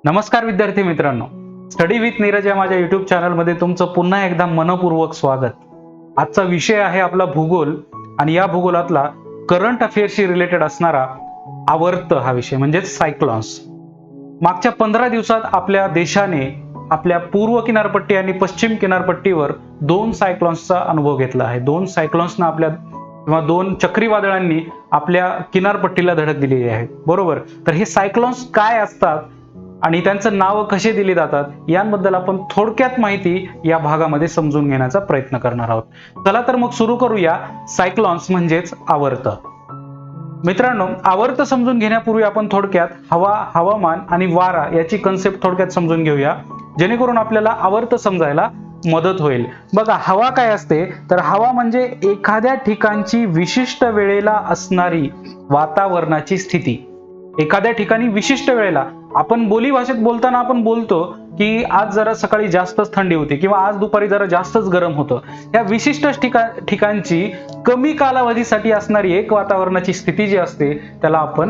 नमस्कार विद्यार्थी मित्रांनो, स्टडी विथ नीरज या माझ्या युट्यूब चॅनलमध्ये तुमचं पुन्हा एकदा मनपूर्वक स्वागत. आजचा विषय आहे आपला भूगोल आणि या भूगोलातला करंट अफेअर्सशी रिलेटेड असणारा आवर्त हा विषय म्हणजेच सायक्लॉन्स. मागच्या 15 दिवसात आपल्या देशाने आपल्या पूर्व किनारपट्टी आणि पश्चिम किनारपट्टीवर 2 सायक्लॉन्सचा अनुभव घेतला आहे. 2 सायक्लॉन्सना आपल्या किंवा 2 चक्रीवादळांनी आपल्या किनारपट्टीला धडक दिलेली आहे. बरोबर. तर हे सायक्लॉन्स काय असतात आणि त्यांचं नाव कसे दिली जातात यांबद्दल आपण थोडक्यात माहिती या भागामध्ये समजून घेण्याचा प्रयत्न करणार आहोत. चला तर मग सुरू करूया. सायक्लॉन्स म्हणजेच आवर्त. मित्रांनो, आवर्त समजून घेण्यापूर्वी आपण थोडक्यात हवा, हवामान आणि वारा याची कन्सेप्ट थोडक्यात समजून घेऊया, जेणेकरून आपल्याला आवर्त समजायला मदत होईल. बघा, हवा काय असते तर हवा म्हणजे एखाद्या ठिकाणची विशिष्ट वेळेला असणारी वातावरणाची स्थिती. एखाद्या ठिकाणी विशिष्ट वेळेला आपण बोली भाषेत बोलताना आपण बोलतो की आज जरा सकाळी जास्तच थंडी होती किंवा आज दुपारी जरा जास्तच गरम होतं. या विशिष्ट ठिकाणची कमी कालावधीसाठी असणारी एक वातावरणाची स्थिती जी असते त्याला आपण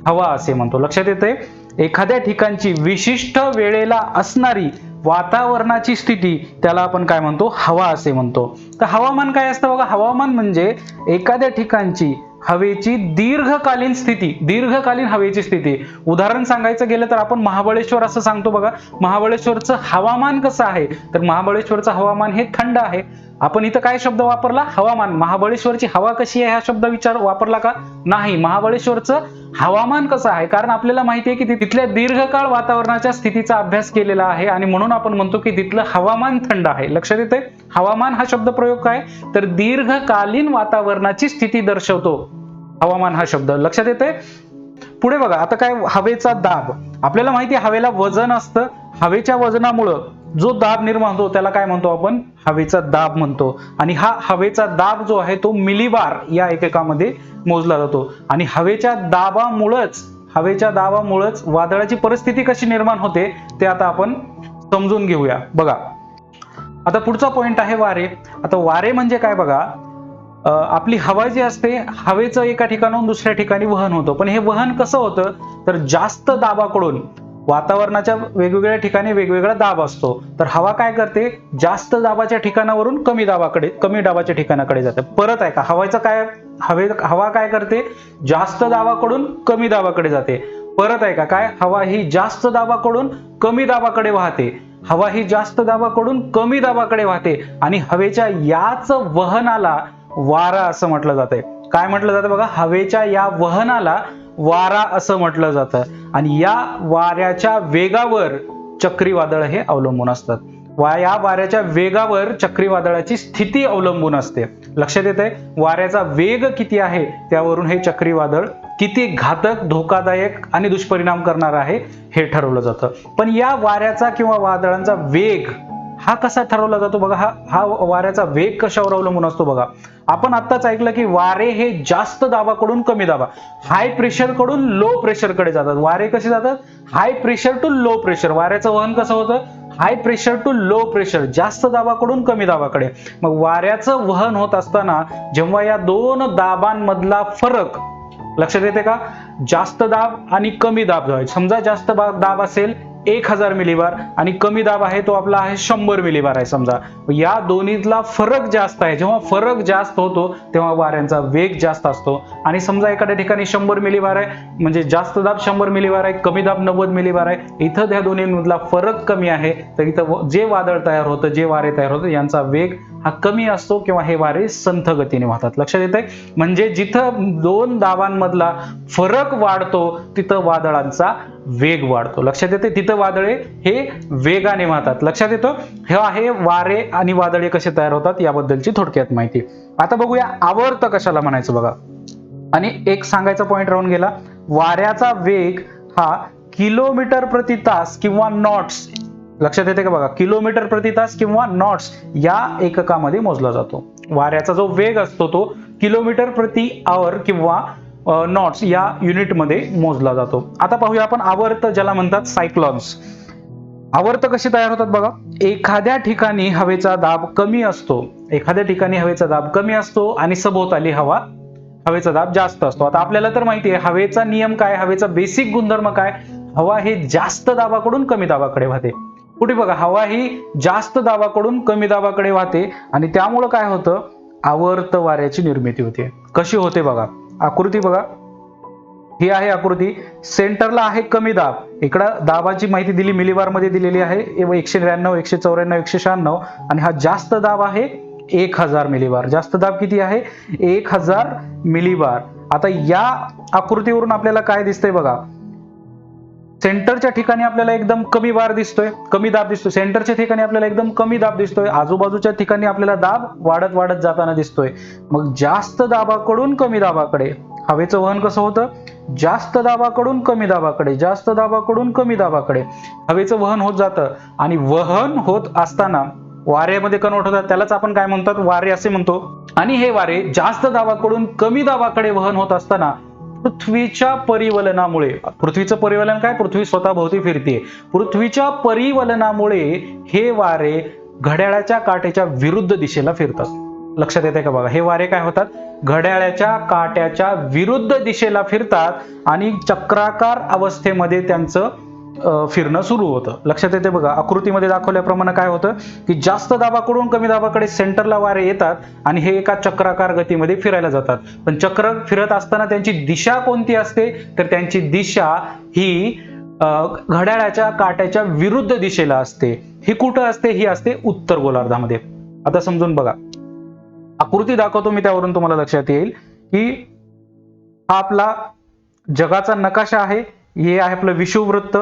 हवा असे म्हणतो. लक्षात येते? एखाद्या ठिकाणची विशिष्ट वेळेला असणारी वातावरणाची स्थिती त्याला आपण काय म्हणतो? हवा असे म्हणतो. तर हवामान काय असतं? बघा, हवामान म्हणजे एखाद्या ठिकाणची हवेची दीर्घकालीन स्थिती, दीर्घकालीन हवेची स्थिती. उदाहरण सांगायचं गेलं तर आपण महाबळेश्वर असं सांगतो. बघा, महाबळेश्वरचं हवामान कसं आहे तर महाबळेश्वरचं हवामान हे थंड आहे. आपण इथं काय शब्द वापरला? हवामान. महाबळेश्वरची हवा कशी आहे हा शब्द वापरला का? नाही. महाबळेश्वरचं हवामान कसं आहे, कारण आपल्याला माहिती आहे की तिथल्या दीर्घकाळ वातावरणाच्या स्थितीचा अभ्यास केलेला आहे आणि म्हणून आपण म्हणतो की तिथलं हवामान थंड आहे. लक्षात येते? हवामान हा शब्द प्रयोग काय तर दीर्घकालीन वातावरणाची स्थिती दर्शवतो हवामान हा शब्द. लक्षात येते? पुढे बघा, आता काय? हवेचा दाब. आपल्याला माहिती आहे हवेला वजन असतं. हवेच्या वजनामुळं जो दाब निर्माण होतो त्याला काय म्हणतो आपण? हवेचा दाब म्हणतो. आणि हा हवेचा दाब जो आहे तो मिलीबार या एककामध्ये मोजला जातो. आणि हवेच्या दाबामुळेच वादळाची परिस्थिती कशी निर्माण होते ते आता आपण समजून घेऊया. बघा, आता पुढचा पॉइंट आहे वारे. आता वारे म्हणजे काय? बघा, आपली हवा जी असते, हवेचं एका ठिकाणाहून दुसऱ्या ठिकाणी वहन होतं. पण हे वहन कसं होतं तर जास्त दाबाकडून. वातावरणाच्या वेगवेगळ्या ठिकाणी वेगवेगळा दाब असतो. तर हवा काय करते? जास्त दाबाच्या ठिकाणावरून कमी दाबाच्या ठिकाणाकडे जाते. परत आहे का? हवा काय करते? जास्त दाबाकडून कमी दाबाकडे जाते. परत आहे का? काय? हवा ही जास्त दाबाकडून कमी दाबाकडे वाहते. हवा ही जास्त दाबाकडून कमी दाबाकडे वाहते आणि हवेच्या याच वहनाला वारा असं म्हटलं जातंय. काय म्हटलं जातं? बघा, हवेच्या या वहनाला वारा असं म्हटलं जातं. आणि या वाऱ्याच्या वेगावर चक्रीवादळ हे अवलंबून असतात. या वाऱ्याच्या वेगावर चक्रीवादळाची स्थिती अवलंबून असते. लक्षात येते? वाऱ्याचा वेग किती आहे त्यावरून हे चक्रीवादळ किती घातक, धोकादायक आणि दुष्परिणाम करणार आहे हे ठरवलं जातं. पण या वाऱ्याचा किंवा वादळांचा वेग हा कसा ठरवला जातो? बघा, हा वाऱ्याचा वेग कशावर अवलंबून असतो? बघा, आपण आत्ताच ऐकलं की वारे हे जास्त दाबाकडून कमी दाबा, हाय प्रेशर कडून लो प्रेशर कडे जातात. वारे कसे जातात? High pressure to low pressure. वाऱ्याचं वहन कसं होतं? High pressure to low pressure, जास्त दाबाकडून कमी दाबाकडे. मग वाऱ्याचं वहन होत असताना जेव्हा या 2 दाबांमधला फरक, लक्षात येते का? जास्त दाब आणि कमी दाब जो आहे, समजा जास्त दाब असेल 1000 मिलीबार आणि कमी दाब आहे तो आपला आहे 100 मिलीबार आहे समजा. या दोन्हीतला फरक जास्त आहे. जेव्हा फरक जास्त होतो तेव्हा वाऱ्यांचा वेग जास्त असतो. आणि समजा एखाद्या ठिकाणी 100 मिलीबार आहे म्हणजे जास्त दाब 100 मिलीबार आहे, कमी दाब 90 मिलीबार आहे. इथं त्या दोन्हीमधला फरक कमी आहे तर इथं जे वादळ तयार होतं, जे वारे तयार होतं यांचा वेग हा कमी असतो किंवा हे वारे संथ गतीने वाहतात. लक्षात येते? म्हणजे जिथं 2 दाबांमधला फरक वाढतो तिथं वादळांचा वेग वाढतो. लक्षात येते? तिथं वादळे हे वेगाने वाहतात. लक्षात येतं? हे आहे वारे आणि वादळे कसे तयार होतात याबद्दलची थोडक्यात माहिती. आता बघूया आवर्त कशाला म्हणायचं. बघा, आणि एक सांगायचा पॉइंट राहून गेला. वाऱ्याचा वेग हा किलोमीटर प्रति तास किंवा नॉट्स, लक्षात येते का? बघा, किलोमीटर प्रति तास किंवा नॉट्स या एककामध्ये मोजला जातो. वाऱ्याचा जो वेग असतो तो किलोमीटर प्रति आवर किंवा नॉट्स या युनिटमध्ये मोजला जातो. आता पाहूया आपण आवर्त, ज्याला म्हणतात सायक्लॉन्स. आवर्त कशी तयार होतात? बघा, एखाद्या ठिकाणी हवेचा दाब कमी असतो आणि सभोवताली हवेचा दाब जास्त असतो. आता आपल्याला तर माहिती आहे हवेचा नियम काय, हवेचा बेसिक गुणधर्म काय? हवा ही जास्त दाबाकडून कमी दाबाकडे वाहते. कुठे बघा, हवा ही जास्त दाबाकडून कमी दाबाकडे वाहते आणि त्यामुळं काय होतं, आवर्त वाऱ्याची निर्मिती होते. कशी होते बघा, आकृती बघा, ही आहे आकृती. सेंटरला आहे कमी दाब, इकडं दाबाची माहिती दिली मिलीबार मध्ये दिलेली आहे 193, 194, 196 आणि हा जास्त दाब आहे 1000 मिलीबार. जास्त दाब किती आहे, 1000 मिलीबार. आता या आकृतीवरून आपल्याला काय दिसतंय बघा, सेंटरच्या ठिकाणी आपल्याला एकदम कमी बार दिसतोय, कमी दाब दिसतोय. सेंटरच्या ठिकाणी आपल्याला एकदम कमी दाब दिसतोय, आजूबाजूच्या ठिकाणी आपल्याला दाब वाढत वाढत जाताना दिसतोय. मग जास्त दाबाकडून कमी दाबाकडे हवेचं वहन कसं होतं, जास्त दाबाकडून कमी दाबाकडे, जास्त दाबाकडून कमी दाबाकडे हवेचं वहन होत जातं. आणि वहन होत असताना वाऱ्यामध्ये कन्वर्ट होतात, त्यालाच आपण काय म्हणतात, वारे असे म्हणतो. आणि हे वारे जास्त दाबाकडून कमी दाबाकडे वहन होत असताना पृथ्वीच्या परिवलनामुळे, पृथ्वीचं परिवलन काय, पृथ्वी स्वतःभोवती फिरते, पृथ्वीच्या परिवलनामुळे हे वारे घड्याळाच्या काट्याच्या विरुद्ध दिशेला फिरतात. लक्षात येते का बघा, हे वारे काय होतात, घड्याळाच्या काट्याच्या विरुद्ध दिशेला फिरतात आणि चक्राकार अवस्थेमध्ये त्यांचं फिरणं सुरू होतं. लक्षात येते बघा, आकृतीमध्ये दाखवल्याप्रमाणे काय होतं की जास्त दाबाकडून कमी दाबाकडे सेंटरला वारे येतात आणि हे एका चक्राकार गतीमध्ये फिरायला जातात. पण चक्र फिरत असताना त्यांची दिशा कोणती असते, तर त्यांची दिशा ही घड्याळाच्या काट्याच्या विरुद्ध दिशेला असते. ही कुठं असते, ही असते उत्तर गोलार्धामध्ये. आता समजून बघा, आकृती दाखवतो मी, त्यावरून तुम्हाला लक्षात येईल की हा आपला जगाचा नकाशा आहे. हे आहे आपलं विषुववृत्त.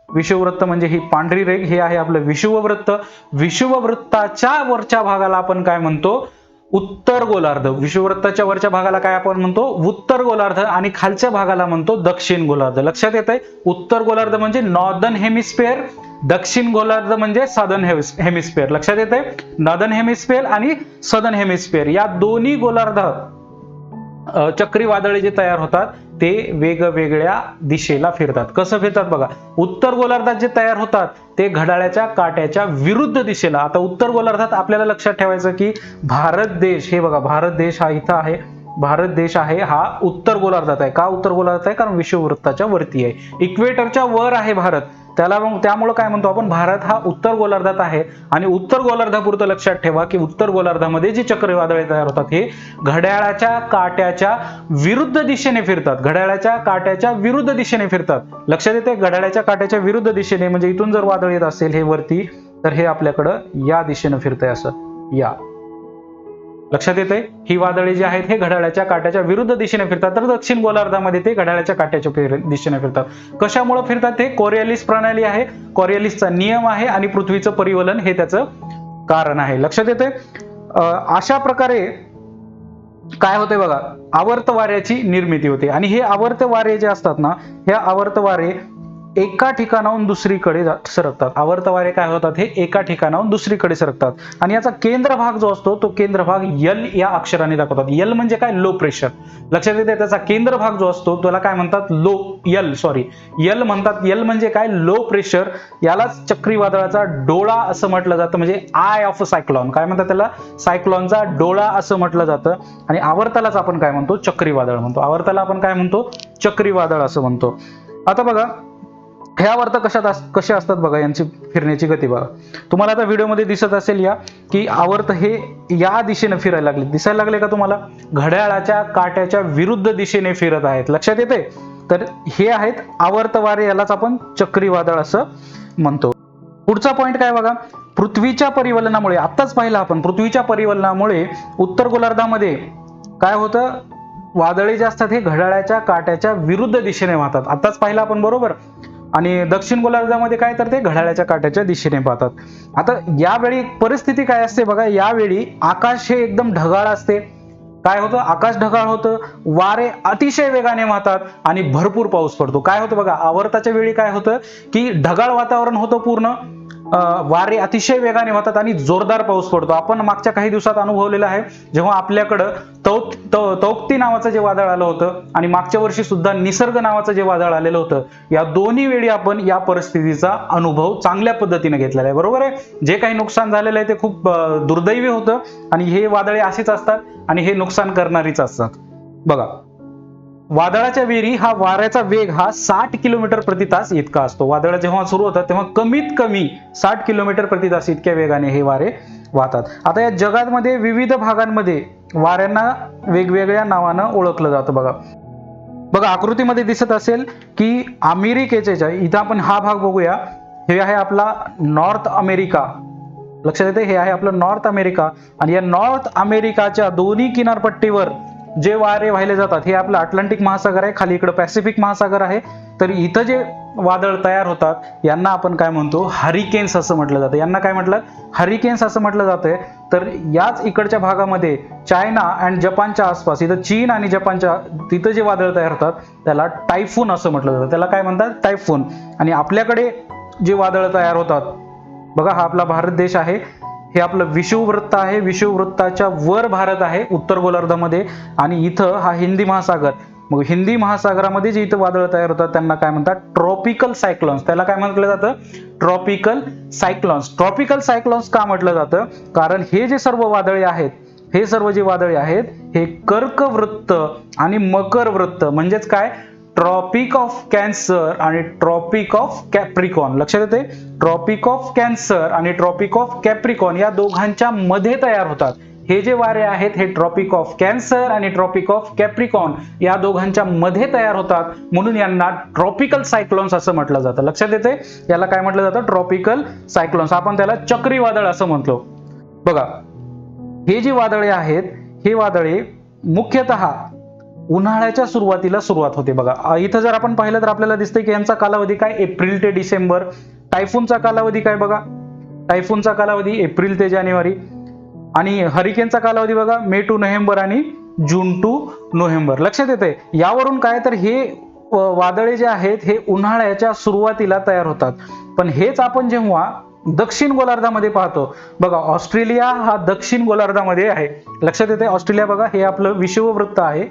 विषुववृत्त म्हणजे ही पांढरी रेघ, हे आहे आपलं विषुववृत्त. विषुववृत्ताच्या वरच्या भागाला आपण काय म्हणतो, उत्तर गोलार्ध. विषुववृत्ताच्या वरच्या भागाला काय आपण म्हणतो, उत्तर गोलार्ध, आणि खालच्या भागाला म्हणतो दक्षिण गोलार्ध. लक्षात येतंय, उत्तर गोलार्ध म्हणजे नॉर्दर्न हेमिस्फिअर, दक्षिण गोलार्ध म्हणजे सदर्न हेमिस्फिअर. लक्षात येतंय, नॉर्दर्न हेमिस्फिअर आणि सदर्न हेमिस्फिअर या दोन्ही गोलार्धात चक्रीवादळे जे तयार होतात ते वेगवेगळ्या दिशेला फिरतात. कसं फिरतात बघा, उत्तर गोलार्धात जे तयार होतात ते घड्याळाच्या काट्याच्या विरुद्ध दिशेला. आता उत्तर गोलार्धात आपल्याला लक्षात ठेवायचं की भारत देश, हे बघा भारत देश हा इथं आहे, भारत देश आहे हा उत्तर गोलार्धात आहे. का उत्तर गोलार्धात आहे, कारण विषुववृत्ताच्या वरती आहे, इक्वेटरच्या वर आहे भारत. त्यामुळे काय म्हणतो आपण, भारत हा उत्तर गोलार्धात आहे. आणि उत्तर गोलार्धापुरतं लक्षात ठेवा की उत्तर गोलार्धामध्ये जी चक्रीवादळे तयार होतात हे घड्याळाच्या काट्याच्या विरुद्ध दिशेने फिरतात, घड्याळाच्या काट्याच्या विरुद्ध दिशेने फिरतात. लक्षात येते, घड्याळाच्या काट्याच्या विरुद्ध दिशेने म्हणजे इथून जर वादळ येत असेल हे वरती, तर हे आपल्याकडं या दिशेने फिरतंय, असं या. लक्षात येते, ही वादळे जी आहेत हे घड्याळाच्या काट्याच्या विरुद्ध दिशेने फिरतात, तर दक्षिण गोलार्धामध्ये ते घड्याळाच्या काट्याच्या दिशेने फिरतात. कशामुळे फिरतात, ते कोरियोलिस प्रणाली आहे, कोरियोलिसचा नियम आहे आणि पृथ्वीचं परिवलन हे त्याचं कारण आहे. लक्षात येते, अशा प्रकारे काय होते बघा, आवर्त वाऱ्याची निर्मिती होते. आणि हे आवर्त वारे जे असतात ना, हे आवर्त वारे एका ठिकाणाहून दुसरीकडे सरकतात. आवर्त वारे काय होतात, हे एका ठिकाणाहून दुसरीकडे सरकतात. आणि याचा केंद्र भाग जो असतो तो केंद्र भाग यल या अक्षराने दाखवतात. यल म्हणजे काय, लो प्रेशर. लक्षात येते, त्याचा केंद्र भाग जो असतो त्याला काय म्हणतात, यल म्हणतात. यल म्हणजे काय, लो प्रेशर. यालाच चक्रीवादळाचा डोळा असं म्हटलं जातं, म्हणजे आय ऑफ सायक्लॉन. काय म्हणतात त्याला, सायक्लॉनचा डोळा असं म्हटलं जातं. आणि आवर्तालाच आपण काय म्हणतो, चक्रीवादळ म्हणतो. आवर्ताला आपण काय म्हणतो, चक्रीवादळ असं म्हणतो. आता बघा, हे आवर्त कसे असतात बघा, यांची फिरण्याची गती बघा. तुम्हाला आता व्हिडिओमध्ये दिसत असेल या की आवर्त हे या दिशेने फिरायला लागले, दिसायला लागले का तुम्हाला, घड्याळाच्या काट्याच्या विरुद्ध दिशेने फिरत आहेत. लक्षात येते, तर हे आहेत आवर्त वारे, यालाच आपण चक्रीवादळ असं म्हणतो. पुढचा पॉइंट काय बघा, पृथ्वीच्या परिवलनामुळे, आत्ताच पाहिलं आपण, पृथ्वीच्या परिवलनामुळे उत्तर गोलार्धामध्ये काय होतं, वादळे जे असतात हे घड्याळाच्या काट्याच्या विरुद्ध दिशेने वाहतात. आत्ताच पाहिलं आपण, बरोबर. आणि दक्षिण गोलार्धामध्ये काय, तर ते घड्याळाच्या काट्याच्या दिशेने पाहतात. आता यावेळी परिस्थिती काय असते बघा, यावेळी आकाश हे एकदम ढगाळ असते. काय होतं, आकाश ढगाळ होतं, वारे अतिशय वेगाने वाहतात आणि भरपूर पाऊस पडतो. काय होतं बघा, आवर्ताच्या वेळी काय होतं की ढगाळ वातावरण होतं पूर्ण, वारे अतिशय वेगाने वाहतात आणि जोरदार पाऊस पडतो. आपण मागच्या काही दिवसात अनुभवलेलं आहे, जेव्हा आपल्याकडं तौक्ती नावाचं जे वादळ आलं होतं आणि मागच्या वर्षी सुद्धा निसर्ग नावाचं जे वादळ आलेलं होतं, या दोन्ही वेळी आपण या परिस्थितीचा अनुभव चांगल्या पद्धतीने घेतलेला आहे. बरोबर आहे, जे काही नुकसान झालेलं आहे ते खूप दुर्दैवी होतं आणि हे वादळे असेच असतात आणि हे नुकसान करणारीच असतात. बघा, वादळाच्या वेळी हा वाऱ्याचा वेग हा 60 किलोमीटर प्रति तास इतका असतो. वादळ जेव्हा सुरू होतात तेव्हा कमीत कमी 60 किलोमीटर प्रति तास इतक्या वेगाने हे वारे वाहतात. आता या जगामध्ये विविध भागांमध्ये वाऱ्यांना वेगवेगळ्या नावानं ओळखलं जातं. बघा आकृतीमध्ये दिसत असेल की अमेरिकेच्या इथं आपण हा भाग बघूया. हे आहे आपला नॉर्थ अमेरिका. लक्षात येते, हे आहे आपलं नॉर्थ अमेरिका. आणि या नॉर्थ अमेरिकाच्या दोन्ही किनारपट्टीवर जे वारे वाहिले जातात हे आपलं अटलांटिक महासागर आहे, खाली इकडे पॅसिफिक महासागर आहे. तर इथं जे वादळ तयार होतात यांना आपण काय म्हणतो, हरिकेन्स असं म्हटलं जातं. यांना काय म्हटलं, हरिकेन्स असं म्हटलं जातंय. तर याच इकडच्या भागामध्ये चायना अँड जपानच्या आसपास, इथं चीन आणि जपानच्या तिथं जे वादळ तयार होतात त्याला टायफून असं म्हटलं जातं. त्याला काय म्हणतात, टायफून. आणि आपल्याकडे जे वादळ तयार होतात, बघा हा आपला भारत देश आहे, हे आपलं विषुववृत्त आहे. विषुववृत्ताच्या वर भारत आहे उत्तर गोलार्धामध्ये, आणि इथं हा हिंदी महासागर. मग हिंदी महासागरामध्ये जे इथं वादळ तयार होतात त्यांना काय म्हणतात, ट्रॉपिकल सायक्लॉन्स. त्याला काय म्हटलं जातं, ट्रॉपिकल सायक्लॉन्स. ट्रॉपिकल सायक्लॉन्स का म्हटलं जातं, कारण हे जे सर्व वादळे आहेत, हे सर्व जे वादळे आहेत हे कर्कवृत्त आणि मकर वृत्त म्हणजेच काय, ट्रॉपिक ऑफ कॅन्सर आणि ट्रॉपिक ऑफ कॅप्रिकॉन. लक्षात येते, ट्रॉपिक ऑफ कॅन्सर आणि ट्रॉपिक ऑफ कॅप्रिकॉन या दोघांच्या मध्ये तयार होतात. हे जे वारे आहेत हे ट्रॉपिक ऑफ कॅन्सर आणि ट्रॉपिक ऑफ कॅप्रिकॉन या दोघांच्या मध्ये तयार होतात, म्हणून यांना ट्रॉपिकल सायक्लॉन्स असं म्हटलं जातं. लक्षात येते, याला काय म्हटलं जातं, ट्रॉपिकल सायक्लॉन्स. आपण त्याला चक्रीवादळ असं म्हणतो. बघा हे जी वादळे आहेत, हे वादळे मुख्यतः उन्हाळ्याच्या सुरुवातीला सुरुवात होते. बघा इथं जर आपण पाहिलं तर आपल्याला दिसतंय की यांचा कालावधी काय, एप्रिल ते डिसेंबर. टायफूनचा कालावधी काय, बघा टायफूनचा कालावधी एप्रिल ते जानेवारी. आणि हरिकेनचा कालावधी बघा मे टू नोव्हेंबर आणि जून टू नोव्हेंबर. लक्षात येते, यावरून काय तर हे वादळे जे आहेत हे उन्हाळ्याच्या सुरुवातीला तयार होतात. पण हेच आपण जेव्हा दक्षिण गोलार्धामध्ये पाहतो, बघा ऑस्ट्रेलिया हा दक्षिण गोलार्धामध्ये आहे. लक्षात येते, ऑस्ट्रेलिया बघा हे आपलं विषुववृत्त आहे,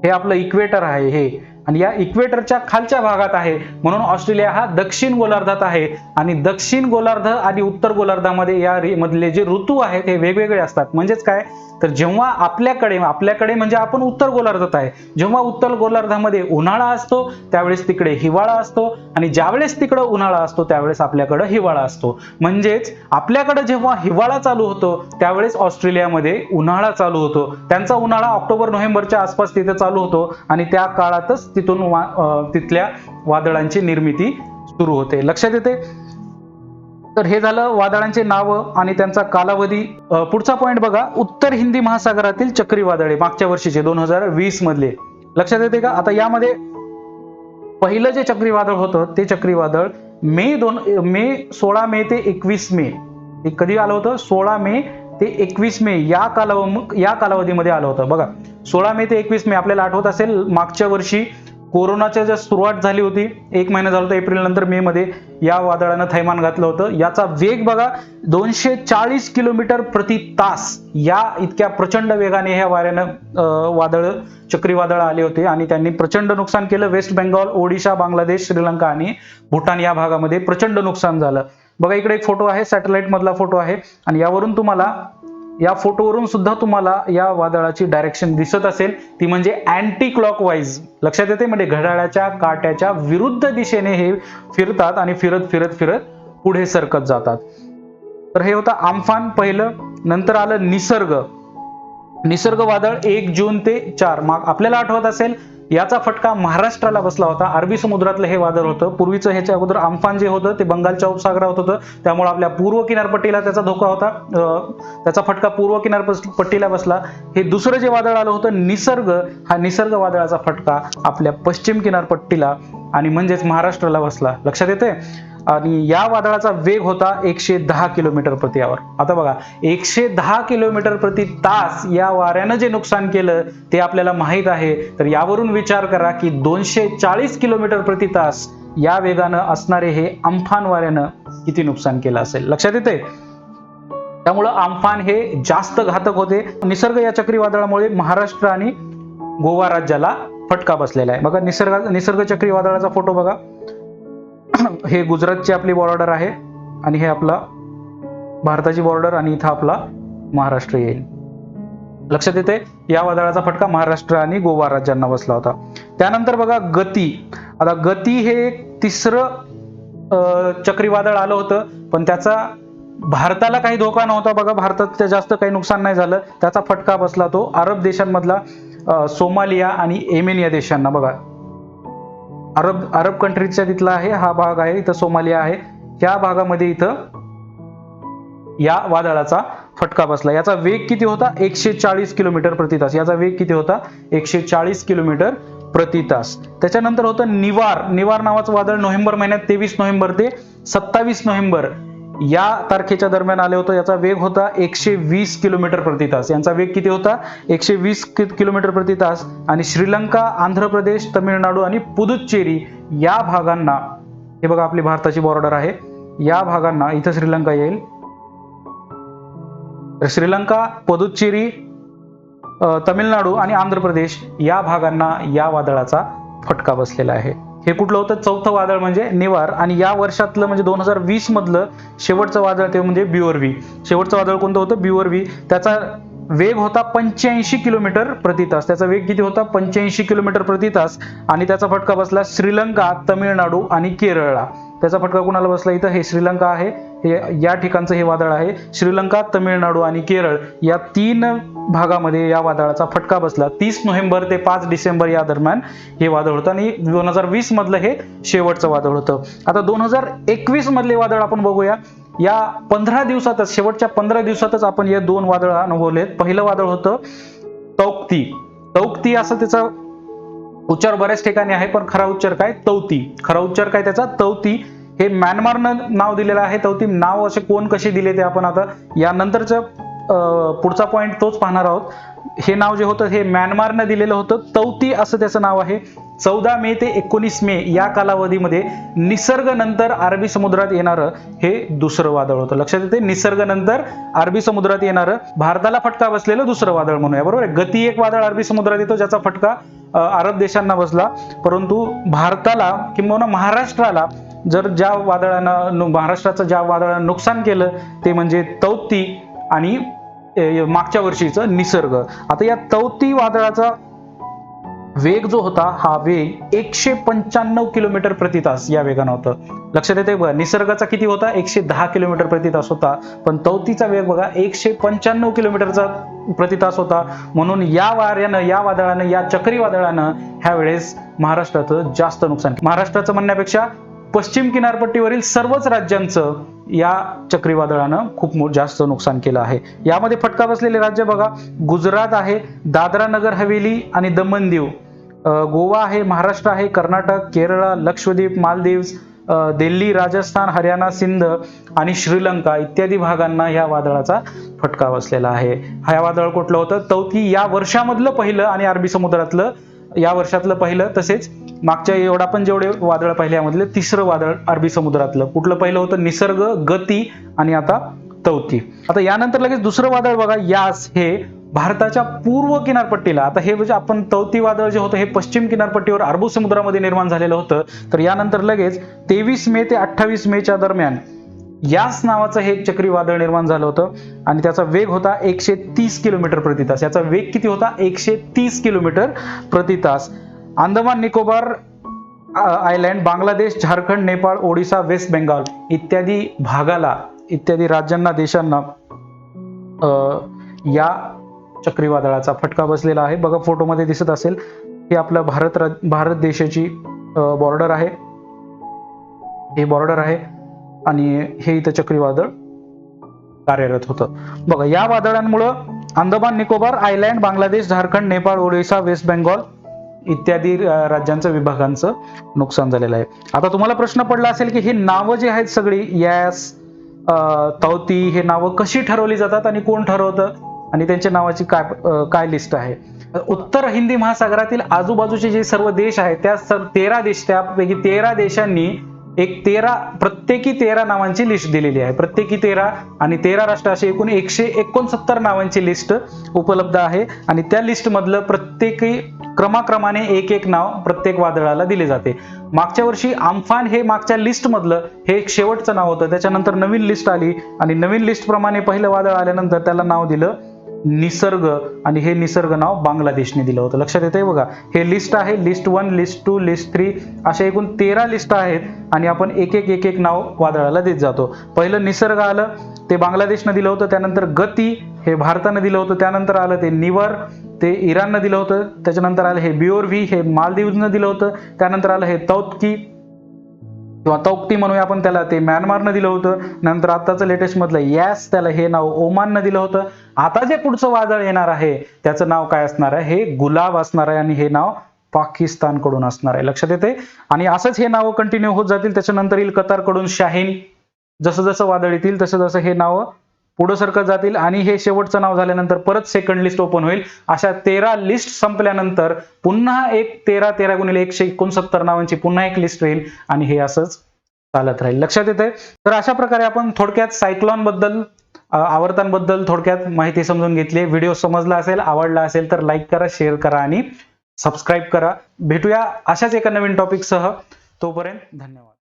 हे आपलं इक्वेटर आहे हे, आणि या इक्वेटरच्या खालच्या भागात आहे, म्हणून ऑस्ट्रेलिया हा दक्षिण गोलार्धात आहे. आणि दक्षिण गोलार्ध आणि उत्तर गोलार्धामध्ये या मधले जे ऋतू आहेत हे वेगवेगळे असतात. म्हणजेच काय, तर जेव्हा आपल्याकडे म्हणजे आपण उत्तर गोलार्धात आहे, जेव्हा उत्तर गोलार्धामध्ये उन्हाळा असतो त्यावेळेस तिकडे हिवाळा असतो, आणि ज्यावेळेस तिकडे उन्हाळा असतो त्यावेळेस आपल्याकडे हिवाळा असतो. म्हणजेच आपल्याकडे जेव्हा हिवाळा चालू होतो त्यावेळेस ऑस्ट्रेलियामध्ये उन्हाळा चालू होतो. त्यांचा उन्हाळा ऑक्टोबर नोव्हेंबरच्या आसपास तिथे चालू होतो, आणि त्या काळातच तिथून तिथल्या वादळांची निर्मिती सुरू होते. लक्षात येते. तर हे झालं वादळांचे नाव आणि त्यांचा कालावधी. पुढचा पॉइंट बघा, उत्तर हिंदी महासागरातील चक्रीवादळे मागच्या वर्षीचे 2020 मधले. लक्षात येते का. आता यामध्ये पहिलं जे चक्रीवादळ होतं ते चक्रीवादळ 16 मे ते 21 मे, हे कधी आलं होतं, 16 मे ते 21 मे या कालावधीमध्ये आलं होतं. बघा 16 मे ते 21 मे आपल्याला आठवत असेल, मागच्या वर्षी कोरोनाच्या ज्या सुरुवात झाली होती, 1 महिना झाला होता, एप्रिल नंतर मे मध्ये या वादळानं थैमान घातलं होतं. याचा वेग बघा 240 किलोमीटर प्रति तास, या इतक्या प्रचंड वेगाने ह्या वाऱ्यानं चक्रीवादळ आले होते, आणि त्यांनी प्रचंड नुकसान केलं. वेस्ट बेंगॉल, ओडिशा, बांगलादेश, श्रीलंका आणि भूटान या भागामध्ये प्रचंड नुकसान झालं. बघा इकडे एक फोटो आहे, सॅटेलाइट मधला फोटो आहे, आणि या फोटोवरून सुद्धा तुम्हाला या वादळाची डायरेक्शन दिसत असेल, ती म्हणजे अँटी क्लॉकवाईज. लक्षात येते, म्हणजे घड्याळाच्या काट्याच्या विरुद्ध दिशेने हे फिरतात आणि फिरत फिरत फिरत पुढे सरकत जातात. तर हे होतं आम्फान पहिलं. नंतर आलं निसर्ग वादळ 1 जून ते 4. आपल्याला आठवत असेल याचा फटका महाराष्ट्राला बसला होता. अरबी समुद्रातलं हे वादळ होतं. पूर्वीचं ह्याच्या अगोदर आम्फान जे होतं ते बंगालच्या उपसागरात होतं, त्यामुळे आपल्या पूर्व किनारपट्टीला त्याचा धोका होता, त्याचा फटका पूर्व किनारपट्टीला बसला. हे दुसरं जे वादळ आलं होतं निसर्ग, हा निसर्ग वादळाचा फटका आपल्या पश्चिम किनारपट्टीला आणि म्हणजेच महाराष्ट्राला बसला. लक्षात येते. आणि या वादळाचा वेग होता 110 किलोमीटर प्रति आवर. आता बघा 110 किलोमीटर प्रति तास या वाऱ्यानं जे नुकसान केलं ते आपल्याला माहित आहे. तर यावरून विचार करा की 240 किलोमीटर प्रति तास या वेगानं असणारे हे अम्फान वाऱ्यानं किती नुकसान केलं असेल. लक्षात येते. त्यामुळं अम्फान हे जास्त घातक होते. निसर्ग या चक्रीवादळामुळे महाराष्ट्र आणि गोवा राज्याला फटका बसलेला आहे. बघा निसर्ग चक्रीवादळाचा फोटो बघा. हे गुजरातची आपली बॉर्डर आहे, आणि हे आपला भारताची बॉर्डर, आणि इथं आपला महाराष्ट्र येईल. लक्षात येते, या वादळाचा फटका महाराष्ट्र आणि गोवा राज्यांना बसला होता. त्यानंतर बघा गती. आता गती हे एक तिसरं चक्रीवादळ आलं होतं, पण त्याचा भारताला काही धोका नव्हता. बघा भारतात जास्त काही नुकसान नाही झालं. त्याचा फटका बसला तो अरब देशांमधला सोमालिया आणि येमेन या देशांना. बघा अरब कंट्रीजच्या तिथला आहे हा भाग आहे, इथं सोमालिया आहे. या भागामध्ये इथं या वादळाचा फटका बसला. याचा वेग किती होता? 140 किलोमीटर प्रति तास. याचा वेग किती होता? 140 किलोमीटर प्रति तास. त्याच्यानंतर होतं निवार. निवार नावाचं वादळ नोव्हेंबर महिन्यात 23 नोव्हेंबर ते 27 नोव्हेंबर या तारखेच्या दरम्यान आले होतं. याचा वेग होता 120 किलोमीटर प्रति तास. यांचा वेग किती होता? 120 किलोमीटर प्रति तास. आणि श्रीलंका, आंध्र प्रदेश, तमिळनाडू आणि पुदुच्चेरी या भागांना, हे बघा आपली भारताची बॉर्डर आहे, या भागांना इथं श्रीलंका येईल. श्रीलंका, पुदुच्चेरी, तमिळनाडू आणि आंध्र प्रदेश या भागांना या वादळाचा फटका बसलेला आहे. हे कुठलं होतं? चौथं वादळ म्हणजे निवार. आणि या वर्षातलं म्हणजे 2020 मधलं शेवटचं वादळ ते म्हणजे बिओरवी. शेवटचं वादळ कोणतं होतं? बिओरवी. त्याचा वेग होता 85 किलोमीटर प्रति तास. त्याचा वेग किती होता? 85 किलोमीटर प्रति तास. आणि त्याचा फटका बसला श्रीलंका, तमिळनाडू आणि केरळला. त्याचा फटका कुणाला बसला? इथं हे श्रीलंका आहे, हे या ठिकाणचं हे वादळ आहे. श्रीलंका, तमिळनाडू आणि केरळ या 3 भागामध्ये या वादळाचा फटका बसला. 30 नोव्हेंबर ते 5 डिसेंबर या दरम्यान हे वादळ होतं आणि 2020 मधलं हे शेवटचं वादळ होतं. आता 2021 मधले वादळ आपण बघूया. या 15 दिवसातच, शेवटच्या 15 दिवसातच आपण या 2 वादळ अनुभवलेत. पहिलं वादळ होतं तौक्ती. तौक्ती असं त्याचा उच्चार बऱ्याच ठिकाणी आहे, पण खरा उच्चार काय? तौती. खरा उच्चार काय त्याचा? तौती. हे म्यानमारनं नाव दिलेलं आहे. तौती नाव असे कोण कसे दिले ते आपण आता यानंतरचं पुढचा पॉइंट तोच पाहणार आहोत. हे नाव जे होतं हे म्यानमारनं दिलेलं होतं. तौती असं त्याचं नाव आहे. 14 मे ते 19 मे या कालावधीमध्ये निसर्ग नंतर अरबी समुद्रात येणारं हे दुसरं वादळ होतं. लक्षात येते, निसर्ग नंतर अरबी समुद्रात येणारं भारताला फटका बसलेलं दुसरं वादळ म्हणूया. बरोबर आहे. गती एक वादळ अरबी समुद्रात येतो ज्याचा फटका अरब देशांना बसला, परंतु भारताला किंवा महाराष्ट्राला ज्या वादळानं महाराष्ट्राचं ज्या वादळानं नुकसान केलं ते म्हणजे तौती आणि मागच्या वर्षीचं निसर्ग. आता या तौती वादळाचा वेग जो होता हा वेग 195 किलोमीटर प्रति तास या वेगानं होतं. लक्षात येते बघा, निसर्गाचा किती होता? 110 किलोमीटर प्रति तास होता, पण तौतीचा वेग बघा 195 किलोमीटरचा प्रति तास होता. म्हणून या वाऱ्यानं, या वादळानं, या चक्रीवादळानं ह्या वेळेस महाराष्ट्राचं जास्त नुकसान, महाराष्ट्राचं म्हणण्यापेक्षा पश्चिम किनारपट्टीवरील सर्वच राज्यांचं या चक्रीवादळानं खूप जास्त नुकसान केलं आहे. यामध्ये फटका बसलेले राज्य बघा, गुजरात आहे, दादरा नगर हवेली आणि दमण दीव, गोवा आहे, महाराष्ट्र आहे, कर्नाटक, केरळ, लक्षद्वीप, मालदीव्स, दिल्ली, राजस्थान, हरियाणा, सिंध आणि श्रीलंका इत्यादी भागांना या वादळाचा फटका बसलेला आहे. हा वादळ कुठलं होतं? तौती या वर्षामधलं पहिलं आणि अरबी समुद्रातलं या वर्षातलं पहिलं, तसेच मागच्या एवढा पण जेवढे वादळ पाहिले यामधलं तिसरं वादळ अरबी समुद्रातलं. कुठलं पहिलं होतं? निसर्ग, गती आणि आता तौती. आता यानंतर लगेच दुसरं वादळ बघा, यास. हे भारताच्या पूर्व किनारपट्टीला, आता हे म्हणजे आपण तौती वादळ जे होतं हे पश्चिम किनारपट्टीवर अरबी समुद्रामध्ये निर्माण झालेलं होतं. तर यानंतर लगेच 23 मे ते 28 मेच्या दरम्यान यास नावाचं हे चक्रीवादळ निर्माण झालं होतं आणि त्याचा वेग होता 130 किलोमीटर प्रति तास. याचा वेग किती होता? 130 किलोमीटर प्रति तास. अंदमान निकोबार आयलँड, बांगलादेश, झारखंड, नेपाळ, ओडिसा, वेस्ट बेंगाल इत्यादी भागाला, इत्यादी राज्यांना, देशांना या चक्रीवादळाचा फटका बसलेला आहे. बघा फोटोमध्ये दिसत असेल, ही आपल्या भारत देशाची बॉर्डर आहे, हे बॉर्डर आहे आणि हे इथं चक्रीवादळ कार्यरत होतं. बघा या वादळांमुळं अंदमान निकोबार आयलँड, बांगलादेश, झारखंड, नेपाळ, ओडिसा, वेस्ट बेंगॉल इत्यादी राज्यांचं, विभागांचं नुकसान झालेलं आहे. आता तुम्हाला प्रश्न पडला असेल की हे नावं जी आहेत सगळी, यास, तौती, हे नावं कशी ठरवली जातात आणि कोण ठरवतं आणि त्यांच्या नावाची काय लिस्ट आहे? उत्तर हिंदी महासागरातील आजूबाजूचे जे सर्व देश आहेत त्या 13 देश, त्यापैकी 13 देशांनी प्रत्येकी 13 नावांची लिस्ट दिलेली आहे. प्रत्येकी 13 आणि 13 राष्ट्र असे एकूण 169 नावांची लिस्ट उपलब्ध आहे आणि त्या लिस्ट मधलं प्रत्येकी क्रमाक्रमाने एक नाव प्रत्येक वादळाला दिले जाते. मागच्या वर्षी आम्फान हे मागच्या लिस्ट मधलं हे एक शेवटचं नाव होतं. त्याच्यानंतर नवीन लिस्ट आली आणि नवीन लिस्ट प्रमाणे पहिलं वादळ आल्यानंतर त्याला नाव दिलं निसर्ग, आणि हे निसर्ग नाव बांगलादेशने दिलं होतं. लक्षात येतंय बघा, हे लिस्ट आहे. लिस्ट 1, लिस्ट 2, लिस्ट 3 अशा एकूण 13 लिस्ट आहेत आणि आपण एक एक नाव वादळाला देत जातो. पहिलं निसर्ग आलं, ते बांगलादेशनं दिलं होतं. त्यानंतर गती हे भारतानं दिलं होतं. त्यानंतर आलं ते निवर, ते इराणनं दिलं होतं. त्याच्यानंतर आलं हे बिओरव्ही, हे मालदीवनं दिलं होतं. त्यानंतर आलं हे तौतकी किंवा तौक्ती म्हणूया आपण त्याला, ते म्यानमारनं दिलं होतं. नंतर आताचं लेटेस्ट मधलं यास, त्याला हे नाव ओमाननं दिलं होतं. आता जे पुढचं वादळ येणार आहे त्याचं नाव काय असणार आहे? हे गुलाब असणार आहे आणि हे नाव पाकिस्तानकडून असणार आहे. लक्षात येते. आणि असंच हे नावं कंटिन्यू होत जातील. त्याच्यानंतर येईल कतारकडून शाहीन. जसं जसं वादळ येतील तसं तसं हे नावं पुढे सरकत जातील आणि हे शेवटचं नाव झाल्यानंतर परत सेकंड लिस्ट ओपन होईल. अशा 13 लिस्ट संपल्यानंतर पुन्हा एक 13 गुणिले 169 नावांची पुन्हा एक लिस्ट येईल आणि हे असंच चालत राहील. लक्षात येते. तर अशा प्रकारे आपण थोडक्यात सायक्लॉन बद्दल, आवर्तांबद्दल थोडक्यात माहिती समजून घेतली. व्हिडिओ समजला असेल, आवडला असेल तर लाईक करा, शेअर करा आणि सबस्क्राईब करा. भेटूया अशाच एका नवीन टॉपिकसह. तोपर्यंत धन्यवाद.